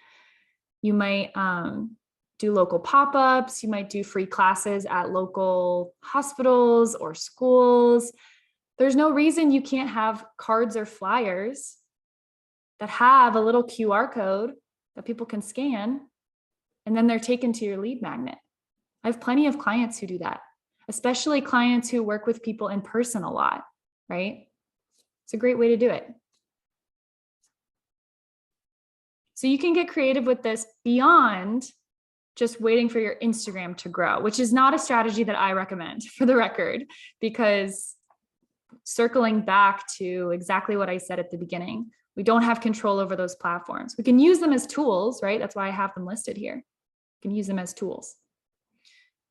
you might do local pop-ups, you might do free classes at local hospitals or schools. There's no reason you can't have cards or flyers that have a little QR code that people can scan, and then they're taken to your lead magnet. I have plenty of clients who do that, especially clients who work with people in person a lot, right? It's a great way to do it. So you can get creative with this beyond just waiting for your Instagram to grow, which is not a strategy that I recommend, for the record, because circling back to exactly what I said at the beginning, we don't have control over those platforms. We can use them as tools, right? That's why I have them listed here. We can use them as tools.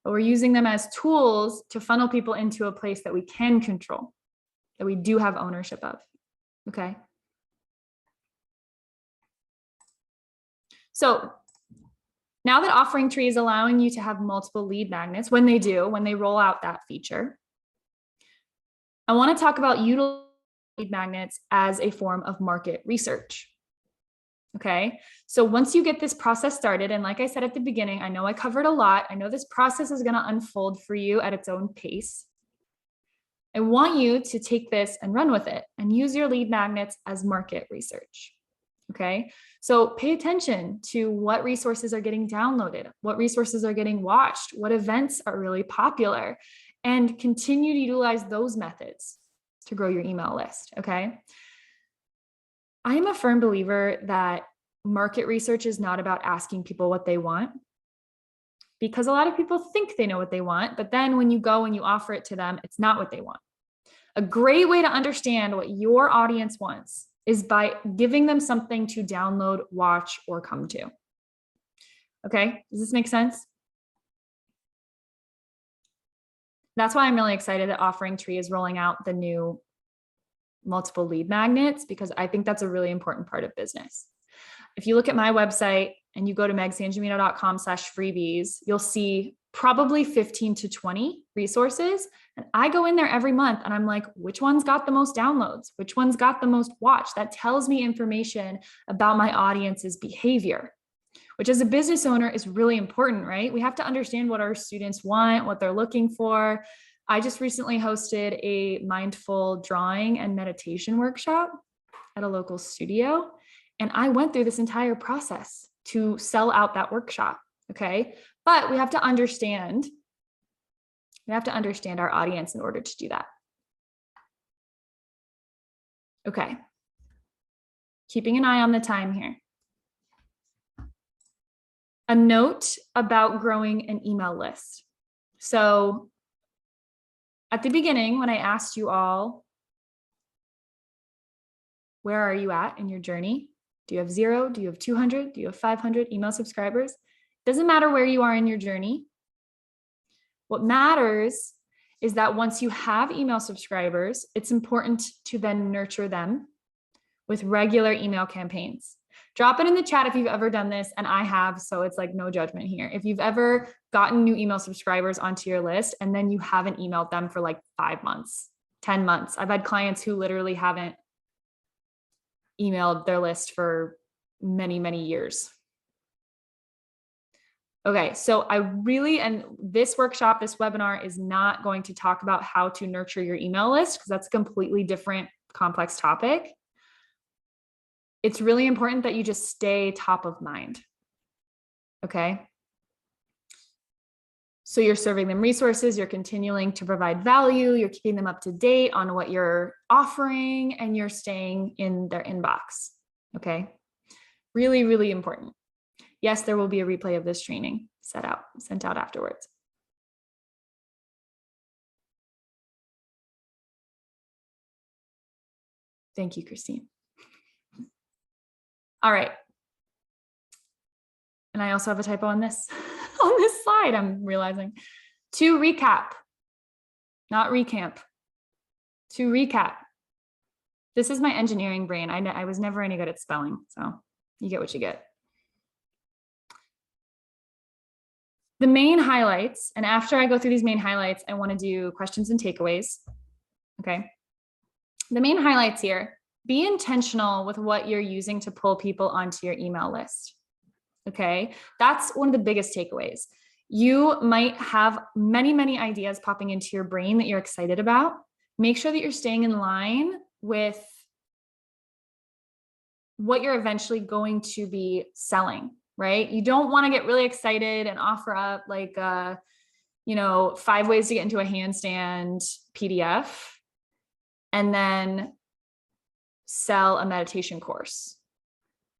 But we're using them as tools to funnel people into a place that we can control, that we do have ownership of, okay? So now that Offering Tree is allowing you to have multiple lead magnets, when they roll out that feature, I want to talk about utilizing lead magnets as a form of market research. Okay, so once you get this process started, and like I said at the beginning, I know I covered a lot. I know this process is going to unfold for you at its own pace. I want you to take this and run with it and use your lead magnets as market research. Okay, so pay attention to what resources are getting downloaded, what resources are getting watched, what events are really popular, and continue to utilize those methods to grow your email list. Okay. I am a firm believer that market research is not about asking people what they want, because a lot of people think they know what they want, but then when you go and you offer it to them, it's not what they want. A great way to understand what your audience wants is by giving them something to download, watch, or come to. Okay, does this make sense? That's why I'm really excited that Offering Tree is rolling out the new multiple lead magnets, because I think that's a really important part of business. If you look at my website and you go to megsangimino.com/freebies, you'll see probably 15 to 20 resources. And I go in there every month and I'm like, which one's got the most downloads? Which one's got the most watch? That tells me information about my audience's behavior, which as a business owner is really important, right? We have to understand what our students want, what they're looking for. I just recently hosted a mindful drawing and meditation workshop. at a local studio. And I went through this entire process to sell out that workshop. Okay. But we have to understand our audience in order to do that. Okay. Keeping an eye on the time here. A note about growing an email list. So at the beginning, when I asked you all, where are you at in your journey? Do you have 0? Do you have 200? Do you have 500 email subscribers? Doesn't matter where you are in your journey. What matters is that once you have email subscribers, it's important to then nurture them with regular email campaigns. Drop it in the chat if you've ever done this, and I have, so it's like no judgment here. If you've ever gotten new email subscribers onto your list and then you haven't emailed them for like 5 months, 10 months. I've had clients who literally haven't emailed their list for many, many years. Okay, so and this workshop, this webinar is not going to talk about how to nurture your email list because that's a completely different complex topic. It's really important that you just stay top of mind. Okay. So you're serving them resources, you're continuing to provide value, you're keeping them up to date on what you're offering, and you're staying in their inbox. Okay. Really, really important. Yes, there will be a replay of this training sent out afterwards. Thank you, Christine. All right. And I also have a typo on this, on this slide, I'm realizing. To recap, not recamp. To recap. This is my engineering brain. I was never any good at spelling, so you get what you get. The main highlights, and after I go through these main highlights, I want to do questions and takeaways. Okay. The main highlights here, be intentional with what you're using to pull people onto your email list. Okay. That's one of the biggest takeaways. You might have many, many ideas popping into your brain that you're excited about. Make sure that you're staying in line with what you're eventually going to be selling. Right? You don't want to get really excited and offer up like, 5 ways to get into a handstand PDF and then sell a meditation course,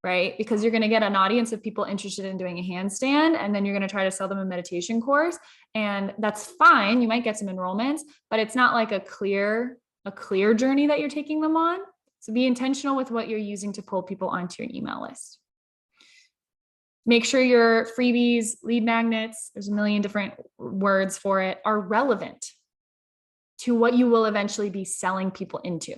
right? Because you're going to get an audience of people interested in doing a handstand, and then you're going to try to sell them a meditation course. And that's fine. You might get some enrollments, but it's not like a clear journey that you're taking them on. So be intentional with what you're using to pull people onto your email list. Make sure your freebies, lead magnets, there's a million different words for it, are relevant to what you will eventually be selling people into.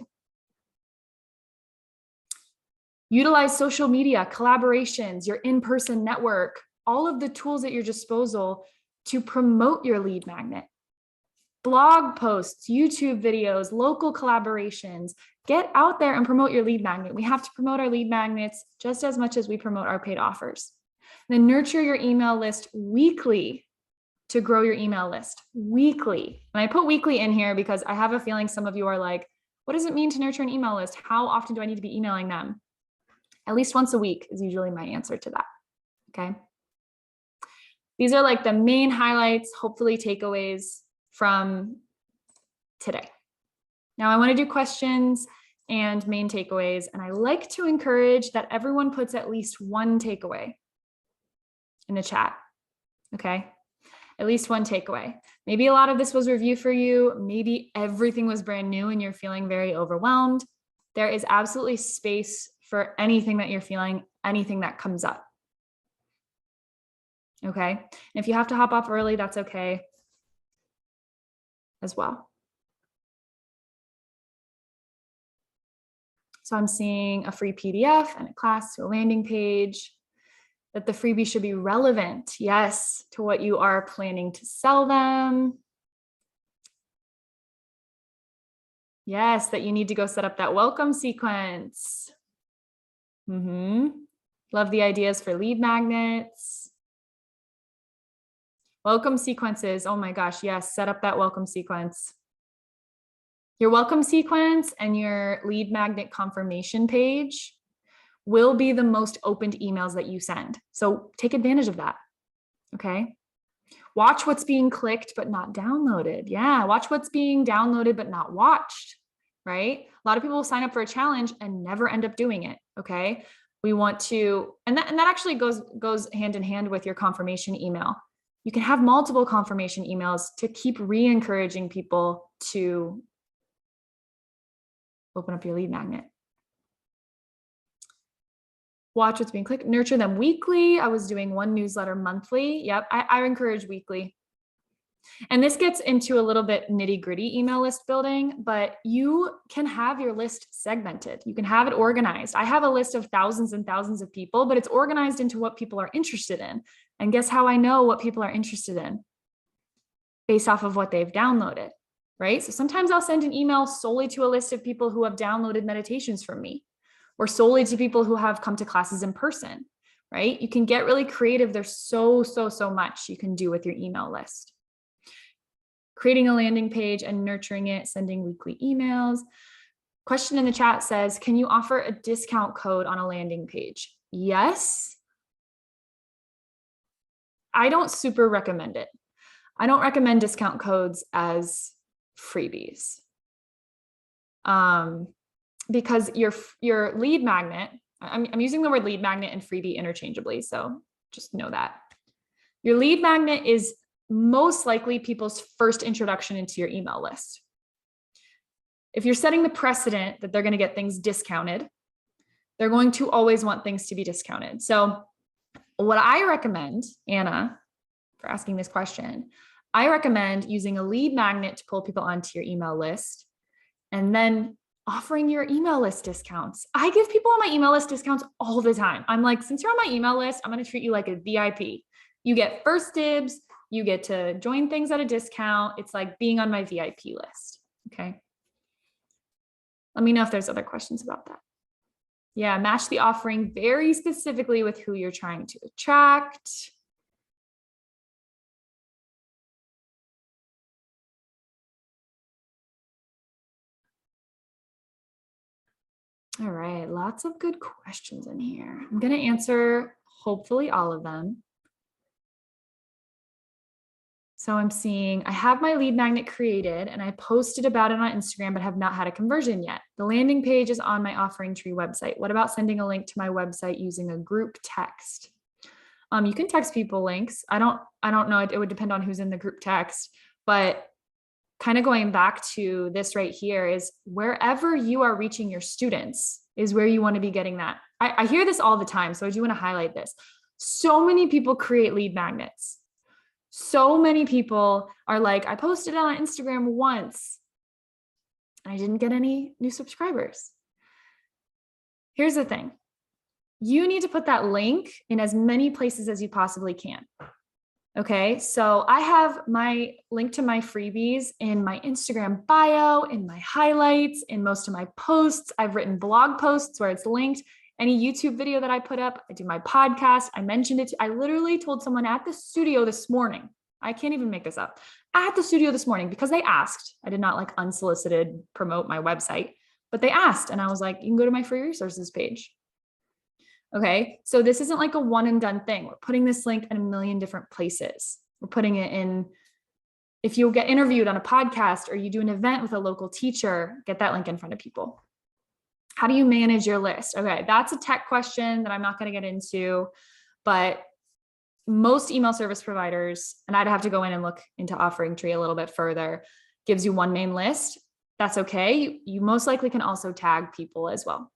Utilize social media, collaborations, your in-person network, all of the tools at your disposal to promote your lead magnet. Blog posts, YouTube videos, local collaborations. Get out there and promote your lead magnet. We have to promote our lead magnets just as much as we promote our paid offers. Then nurture your email list weekly to grow your email list weekly. And I put weekly in here because I have a feeling some of you are like, what does it mean to nurture an email list? How often do I need to be emailing them? At least once a week is usually my answer to that. Okay. These are like the main highlights, hopefully takeaways from today. Now I want to do questions and main takeaways. And I like to encourage that everyone puts at least one takeaway in the chat. Okay. At least one takeaway. Maybe a lot of this was review for you. Maybe everything was brand new and you're feeling very overwhelmed. There is absolutely space for anything that you're feeling, anything that comes up. Okay. And if you have to hop off early, that's okay as well. So I'm seeing a free PDF and a class to a landing page. That the freebie should be relevant, yes, to what you are planning to sell them. Yes, that you need to go set up that welcome sequence. Love the ideas for lead magnets. Welcome sequences, oh my gosh, yes, set up that welcome sequence. Your welcome sequence and your lead magnet confirmation page will be the most opened emails that you send. So take advantage of that. Okay. Watch what's being clicked, but not downloaded. Yeah. Watch what's being downloaded, but not watched. Right. A lot of people will sign up for a challenge and never end up doing it. Okay. We want to, and that actually goes hand in hand with your confirmation email. You can have multiple confirmation emails to keep re-encouraging people to open up your lead magnet. Watch what's being clicked, nurture them weekly. I was doing one newsletter monthly. Yep, I encourage weekly. And this gets into a little bit nitty-gritty email list building, but you can have your list segmented. You can have it organized. I have a list of thousands and thousands of people, but it's organized into what people are interested in. And guess how I know what people are interested in? Based off of what they've downloaded, right? So sometimes I'll send an email solely to a list of people who have downloaded meditations from me, or solely to people who have come to classes in person, right? You can get really creative. There's so much you can do with your email list. Creating a landing page and nurturing it, sending weekly emails. Question in the chat says, can you offer a discount code on a landing page? Yes. I don't super recommend it. I don't recommend discount codes as freebies. Because your lead magnet, I'm using the word lead magnet and freebie interchangeably, so just know that. Your lead magnet is most likely people's first introduction into your email list. If you're setting the precedent that they're going to get things discounted, they're going to always want things to be discounted. So what I recommend, Anna, for asking this question, I recommend using a lead magnet to pull people onto your email list and then offering your email list discounts. I give people on my email list discounts all the time. I'm like, since you're on my email list, I'm going to treat you like a VIP. You get first dibs. You get to join things at a discount. It's like being on my VIP list. Okay. Let me know if there's other questions about that. Yeah, match the offering very specifically with who you're trying to attract. All right, lots of good questions in here. I'm going to answer hopefully all of them. So I'm seeing I have my lead magnet created and I posted about it on Instagram, but have not had a conversion yet. The landing page is on my offering tree website. What about sending a link to my website using a group text? You can text people links. I don't know. It would depend on who's in the group text, but kind of going back to this right here is wherever you are reaching your students is where you want to be getting that. I hear this all the time, so I do want to highlight this. So many people create lead magnets. So many people are like, I posted it on Instagram once and I didn't get any new subscribers. Here's the thing. You need to put that link in as many places as you possibly can. Okay, so I have my link to my freebies in my Instagram bio, in my highlights, in most of my posts. I've written blog posts where it's linked. Any YouTube video that I put up, I do my podcast. I mentioned it. I literally told someone at the studio this morning. I can't even make this up. At the studio this morning, because they asked. I did not like unsolicited promote my website, but they asked. And I was like, you can go to my free resources page. Okay, so this isn't like a one and done thing. We're putting this link in a million different places. We're putting it in, if you get interviewed on a podcast or you do an event with a local teacher, get that link in front of people. How do you manage your list? Okay, that's a tech question that I'm not going to get into, but most email service providers, and I'd have to go in and look into Offering Tree a little bit further, gives you one main list. That's okay. You most likely can also tag people as well.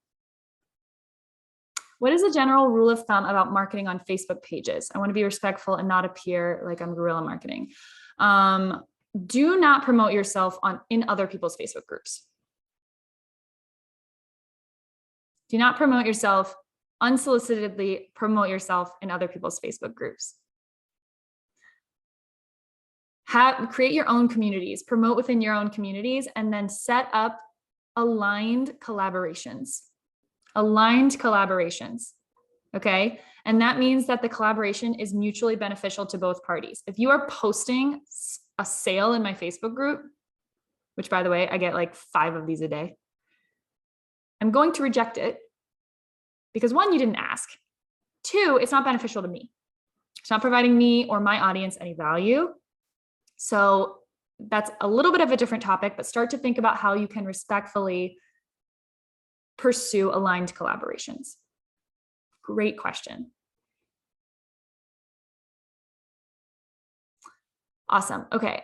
What is a general rule of thumb about marketing on Facebook pages? I want to be respectful and not appear like I'm guerrilla marketing. Do not promote yourself in other people's Facebook groups. Do not promote yourself unsolicitedly, promote yourself in other people's Facebook groups. Create your own communities, promote within your own communities, and then set up aligned collaborations. Aligned collaborations. Okay. And that means that the collaboration is mutually beneficial to both parties. If you are posting a sale in my Facebook group, which by the way, I get like 5 of these a day, I'm going to reject it because 1, you didn't ask. 2, it's not beneficial to me. It's not providing me or my audience any value. So that's a little bit of a different topic, but start to think about how you can respectfully pursue aligned collaborations. Great question. Awesome. Okay.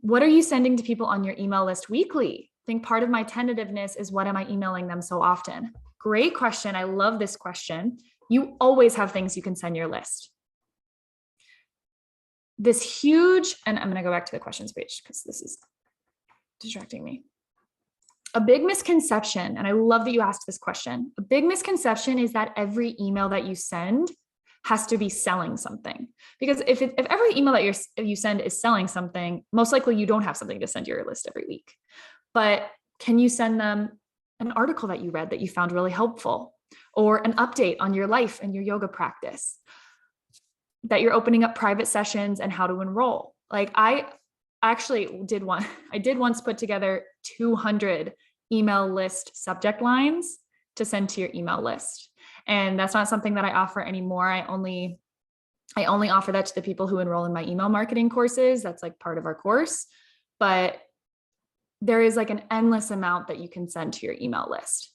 What are you sending to people on your email list weekly? I think part of my tentativeness is, what am I emailing them so often? Great question. I love this question. You always have things you can send your list. This huge, and I'm going to go back to the questions page because this is distracting me. A big misconception, and I love that you asked this question. A big misconception is that every email that you send has to be selling something. Because if every email that you send is selling something, most likely you don't have something to send to your list every week. But can you send them an article that you read that you found really helpful, or an update on your life and your yoga practice, that you're opening up private sessions and how to enroll? Like I actually did once put together 200 email list subject lines to send to your email list. And that's not something that I offer anymore. I only offer that to the people who enroll in my email marketing courses. That's like part of our course. But there is like an endless amount that you can send to your email list.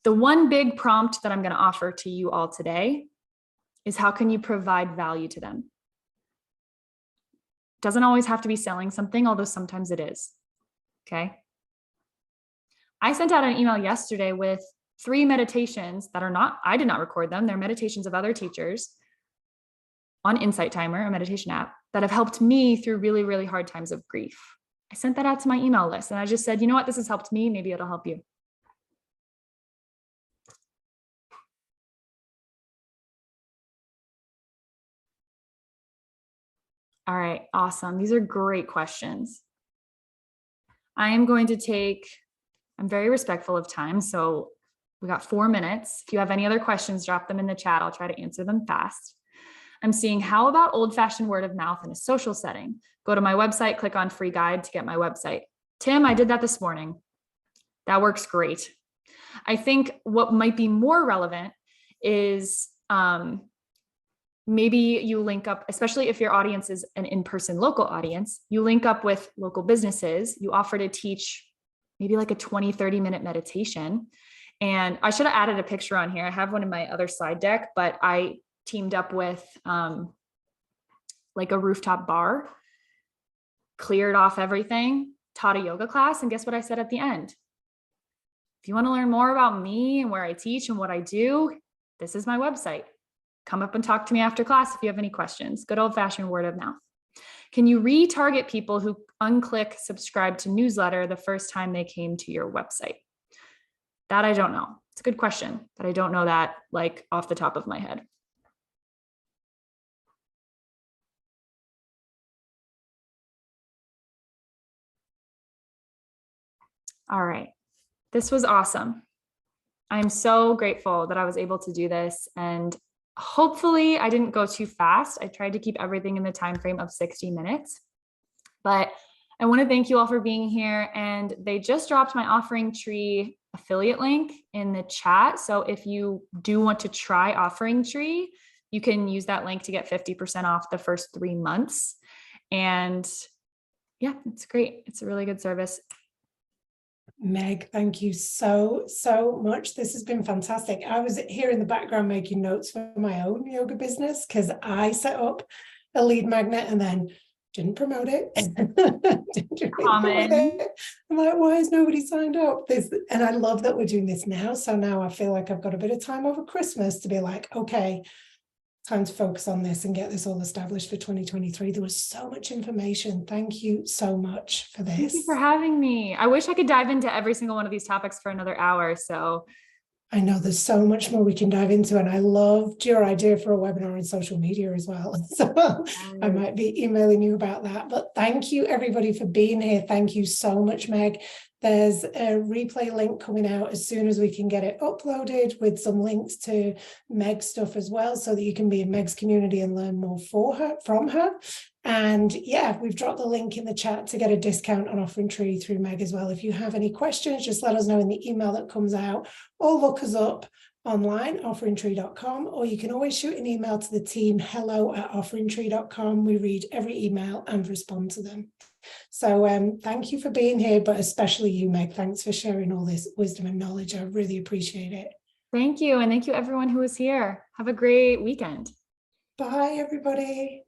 The one big prompt that I'm going to offer to you all today is, how can you provide value to them? Doesn't always have to be selling something, although sometimes it is. Okay. I sent out an email yesterday with 3 meditations that I did not record them. They're meditations of other teachers on Insight Timer, a meditation app, that have helped me through really, really hard times of grief. I sent that out to my email list and I just said, you know what, this has helped me. Maybe it'll help you. All right, awesome. These are great questions. I'm very respectful of time. So we got 4 minutes. If you have any other questions, drop them in the chat. I'll try to answer them fast. I'm seeing, how about old-fashioned word of mouth in a social setting? Go to my website, click on free guide to get my website. Tim, I did that this morning. That works great. I think what might be more relevant is maybe you link up, especially if your audience is an in-person local audience, you link up with local businesses. You offer to teach maybe like a 20, 30-minute meditation. And I should have added a picture on here. I have one in my other slide deck, but I teamed up with like a rooftop bar, cleared off everything, taught a yoga class. And guess what I said at the end? If you want to learn more about me and where I teach and what I do, this is my website. Come up and talk to me after class if you have any questions. Good old-fashioned word of mouth. Can you retarget people who unclick subscribe to newsletter the first time they came to your website? That I don't know. It's a good question, but I don't know that like off the top of my head. All right. This was awesome. I'm so grateful that I was able to do this, and hopefully I didn't go too fast. I tried to keep everything in the time frame of 60 minutes, but I want to thank you all for being here. And they just dropped my Offering Tree affiliate link in the chat. So if you do want to try Offering Tree, you can use that link to get 50% off the first 3 months. And yeah, it's great. It's a really good service. Meg, thank you so much. This has been fantastic. I was here in the background making notes for my own yoga business because I set up a lead magnet and then didn't promote it. Didn't do anything with it. I'm like, why has nobody signed up? And I love that we're doing this now. So now I feel like I've got a bit of time over Christmas to be like, okay, time to focus on this and get this all established for 2023. There was so much information. Thank you so much for this. Thank you for having me. I wish I could dive into every single one of these topics for another hour. So I know there's so much more we can dive into, and I loved your idea for a webinar on social media as well. So I might be emailing you about that, but thank you everybody for being here. Thank you so much, Meg. There's a replay link coming out as soon as we can get it uploaded, with some links to Meg's stuff as well, so that you can be in Meg's community and learn more from her. And yeah, we've dropped the link in the chat to get a discount on Offering Tree through Meg as well. If you have any questions, just let us know in the email that comes out, or look us up online, offeringtree.com, or you can always shoot an email to the team, hello@offeringtree.com. We read every email and respond to them. So thank you for being here, but especially you, Meg. Thanks for sharing all this wisdom and knowledge. I really appreciate it. Thank you. And thank you everyone who was here. Have a great weekend. Bye, everybody.